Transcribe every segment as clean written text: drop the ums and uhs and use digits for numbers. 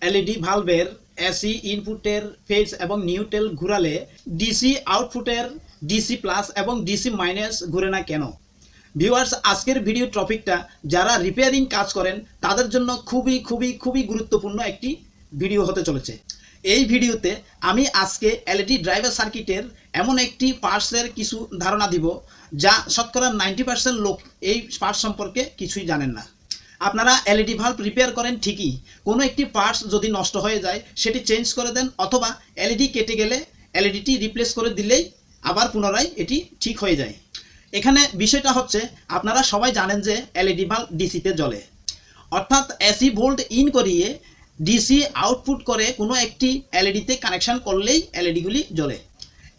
LED ভালভের AC ইনপুটের phase এবং neutral ঘুরালে DC আউটপুটের ডিসি প্লাস এবং ডিসি মাইনাস ঘুরে না কেন? ভিউয়ার্স, আজকের ভিডিও টপিকটা যারা রিপেয়ারিং কাজ করেন তাদের জন্য খুবই গুরুত্বপূর্ণ একটি ভিডিও হতে চলেছে। এই ভিডিওতে আমি আজকে এলইডি ড্রাইভার সার্কিটের এমন একটি পার্টসের কিছু ধারণা দিব যা শতকরা 90% লোক এই পার্টস সম্পর্কে কিছুই জানেন না। আপনারা এলইডি ভাল্ব রিপেয়ার করেন ঠিকই, কোনো একটি পার্টস যদি নষ্ট হয়ে যায় সেটি চেঞ্জ করে দেন, অথবা এলইডি কেটে গেলে এলইডিটি রিপ্লেস করে দিলেই আবার পুনরায় এটি ঠিক হয়ে যায়। এখানে বিষয়টা হচ্ছে, আপনারা সবাই জানেন যে এলইডি ভাল্ব ডিসিতে জ্বলে, অর্থাৎ এসি ভোল্ট ইন করিয়ে ডিসি আউটপুট করে কোনো একটি এলইডিতে কানেকশন করলেই এলইডিগুলি জ্বলে।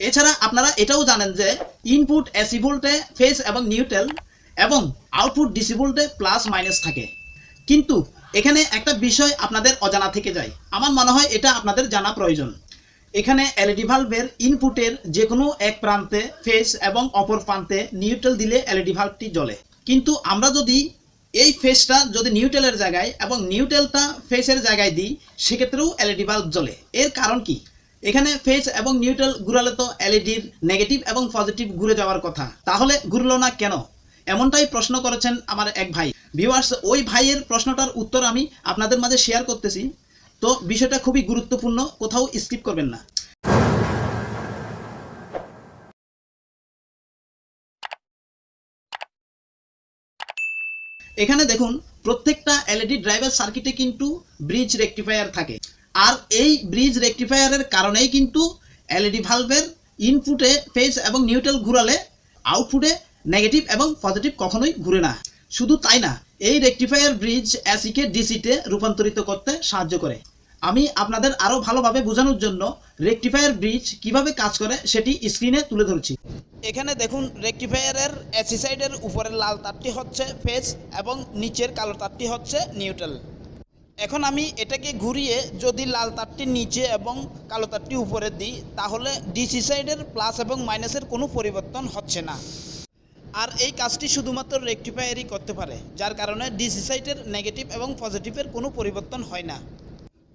এছাড়া আপনারা এটাও জানেন যে ইনপুট এসি ভোল্টে ফেজ এবং নিউট্রাল এবং আউটপুট ডিসি ভোল্টে প্লাস মাইনাস থাকে। কিন্তু এখানে একটা বিষয় আপনাদের অজানা থেকে যায়, আমার মনে হয় এটা আপনাদের জানা প্রয়োজন। এখানে এলইডি ভাল্বের ইনপুটের যে কোনো এক প্রান্তে ফেজ এবং অপর প্রান্তে নিউট্রাল দিলে এলইডি ভাল্বটি জ্বলে। কিন্তু আমরা যদি এই ফেজটা যদি নিউট্রালের জায়গায় এবং নিউট্রালটা ফেজের জায়গায় দিই, সেক্ষেত্রেও এলইডি ভাল্ব জ্বলে। এর কারণ কি? এখানে ফেজ এবং নিউট্রাল ঘুরালে তো এলইডির নেগেটিভ এবং পজিটিভ ঘুরে যাওয়ার কথা, তাহলে ঘুরলো না কেন? এমনটাই প্রশ্ন করেছেন আমার এক ভাই। ভিউয়ার্স, ওই ভাইয়ের প্রশ্নটার উত্তর আমি আপনাদের মাঝে শেয়ার করতেছি, তো বিষয়টা খুবই গুরুত্বপূর্ণ, কোথাও স্কিপ করবেন না। এখানে দেখুন, প্রত্যেকটা এলইডি ড্রাইভার সার্কিটে কিন্তু ব্রিজ রেকটিফায়ার থাকে, আর এই ব্রিজ রেকটিফায়ারের কারণেই কিন্তু এলইডি ভালভের ইনপুটে ফেজ এবং নিউট্রাল ঘুরালে আউটপুটে নেগেটিভ এবং পজিটিভ কখনোই ঘুরে না। শুধু তাই না, এই রেকটিফায়ার ব্রিজ এসিকে ডিসিতে রূপান্তরিত করতে সাহায্য করে। আমি আপনাদের আরও ভালোভাবে বোঝানোর জন্য রেকটিফায়ার ব্রিজ কিভাবে কাজ করে সেটি স্ক্রিনে তুলে ধরছি। এখানে দেখুন, রেকটিফায়ারের এসি সাইডের উপরের লাল তারটি হচ্ছে ফেজ এবং নিচের কালো তারটি হচ্ছে নিউট্রাল। এখন আমি এটাকে ঘুরিয়ে যদি লাল তারটি নিচে এবং কালো তারটি উপরে দিই, তাহলে ডিসি সাইডের প্লাস এবং মাইনাসের কোনো পরিবর্তন হচ্ছে না। আর এই কাজটি শুধুমাত্র রেকটিফায়ারই করতে পারে, যার কারণে ডিসি সাইডের নেগেটিভ এবং পজিটিভের কোনো পরিবর্তন হয় না।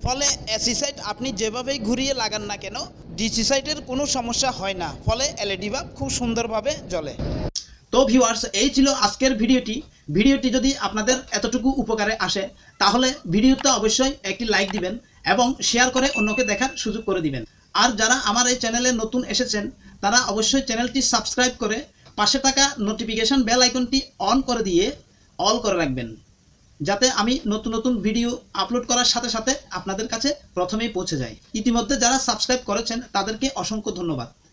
ফলে এসি সাইড আপনি যেভাবেই ঘুরিয়ে লাগান না কেন, ডিসি সাইডের কোনো সমস্যা হয় না, ফলে এলইডি বাল্ব খুব সুন্দরভাবে জ্বলে। তো ভিউয়ার্স, এই ছিল আজকের ভিডিওটি যদি আপনাদের এতটুকু উপকারে আসে, তাহলে ভিডিওতে অবশ্যই একটি লাইক দিবেন এবং শেয়ার করে অন্যকে দেখার সুযোগ করে দিবেন। আর যারা আমার এই চ্যানেলে নতুন এসেছেন, তারা অবশ্যই চ্যানেলটি সাবস্ক্রাইব করে পাশে থাকা নোটিফিকেশন বেল আইকনটি অন করে দিয়ে অল করে রাখবেন, যাতে আমি নতুন ভিডিও আপলোড করার সাথে সাথে আপনাদের কাছে প্রথমেই পৌঁছে যায়। ইতিমধ্যে যারা সাবস্ক্রাইব করেছেন তাদেরকে অসংখ্য ধন্যবাদ।